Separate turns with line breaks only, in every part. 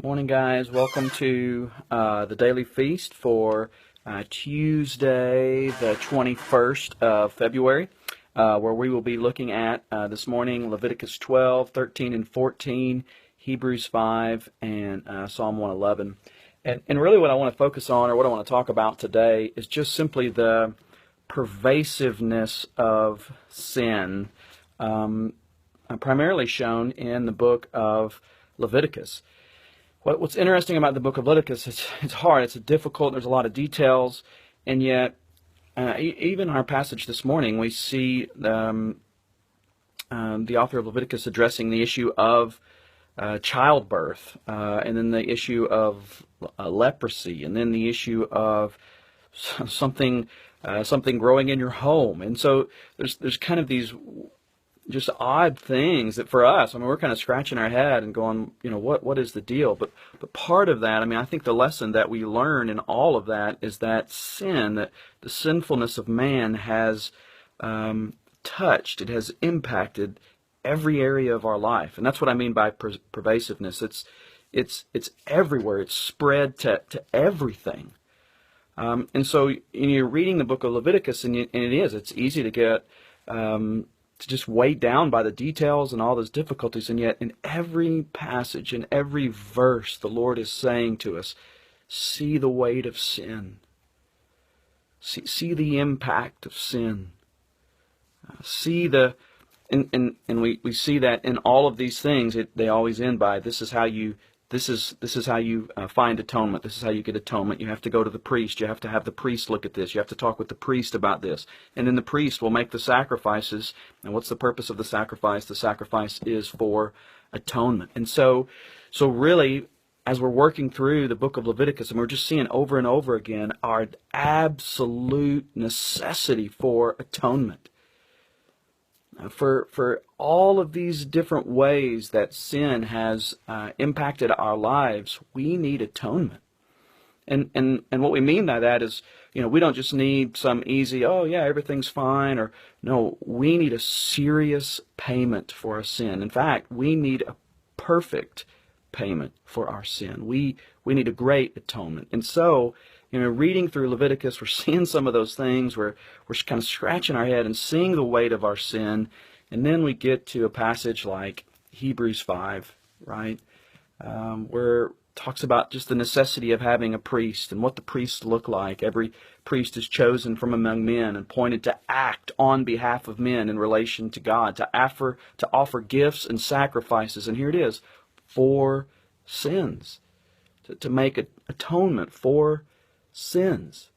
Morning, guys. Welcome to the Daily Feast for Tuesday, the 21st of February, where we will be looking at this morning Leviticus 12, 13, and 14, Hebrews 5, and Psalm 111. And really what I want to focus on, or what I want to talk about today, is just simply the pervasiveness of sin, primarily shown in the book of Leviticus. What's interesting about the book of Leviticus, it's hard, it's difficult, there's a lot of details, and yet even our passage this morning, we see the author of Leviticus addressing the issue of childbirth, and then the issue of leprosy, and then the issue of something growing in your home. And so there's kind of these just odd things that for us, we're kind of scratching our head and going, what is the deal? But part of that, I think the lesson that we learn in all of that is that sin, that the sinfulness of man has touched, it has impacted every area of our life. And that's what I mean by pervasiveness. It's everywhere. It's spread to everything. And so you're reading the book of Leviticus, and it's easy to get to just weighed down by the details and all those difficulties, and yet in every passage, in every verse, the Lord is saying to us, see the weight of sin. See the impact of sin. See the, and we see that in all of these things, they always end by, this is how you find atonement. This is how you get atonement. You have to go to the priest. You have to have the priest look at this. You have to talk with the priest about this. And then the priest will make the sacrifices. And what's the purpose of the sacrifice? The sacrifice is for atonement. And so really, as we're working through the book of Leviticus, and we're just seeing over and over again our absolute necessity for atonement. For all of these different ways that sin has impacted our lives, we need atonement. And what we mean by that is, we don't just need some easy, everything's fine, or no, we need a serious payment for our sin. In fact, we need a perfect payment for our sin. We need a great atonement. And so, reading through Leviticus, we're seeing some of those things. We're kind of scratching our head and seeing the weight of our sin. And then we get to a passage like Hebrews 5, right? Where it talks about just the necessity of having a priest and what the priests look like. Every priest is chosen from among men and appointed to act on behalf of men in relation to God, to offer gifts and sacrifices. And here it is, for sins, to make atonement for sins.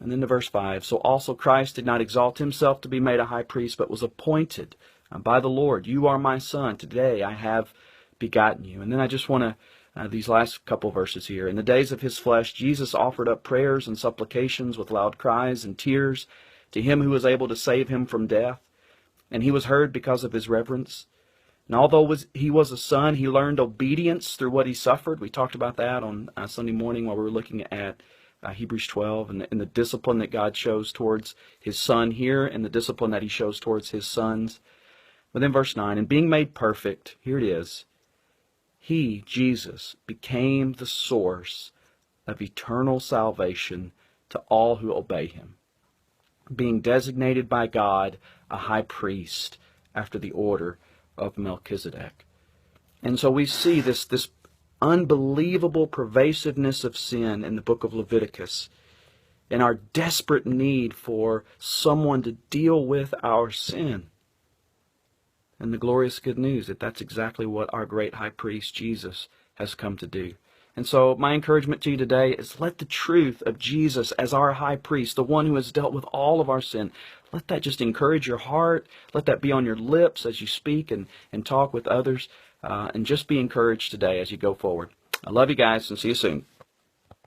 And then to verse 5, so also Christ did not exalt himself to be made a high priest, but was appointed by the Lord. You are my son. Today I have begotten you. And then I just want to, these last couple verses here. In the days of his flesh, Jesus offered up prayers and supplications with loud cries and tears to him who was able to save him from death. And he was heard because of his reverence. And although he was a son, he learned obedience through what he suffered. We talked about that on Sunday morning while we were looking at Hebrews 12 and the discipline that God shows towards his son here and the discipline that he shows towards his sons. But then verse 9, and being made perfect, here it is, he, Jesus, became the source of eternal salvation to all who obey him, being designated by God a high priest after the order of Melchizedek. And so we see this unbelievable pervasiveness of sin in the book of Leviticus and our desperate need for someone to deal with our sin. And the glorious good news that that's exactly what our great high priest Jesus has come to do. And so my encouragement to you today is let the truth of Jesus as our high priest, the one who has dealt with all of our sin, let that just encourage your heart. Let that be on your lips as you speak and talk with others. And just be encouraged today as you go forward. I love you guys and see you soon.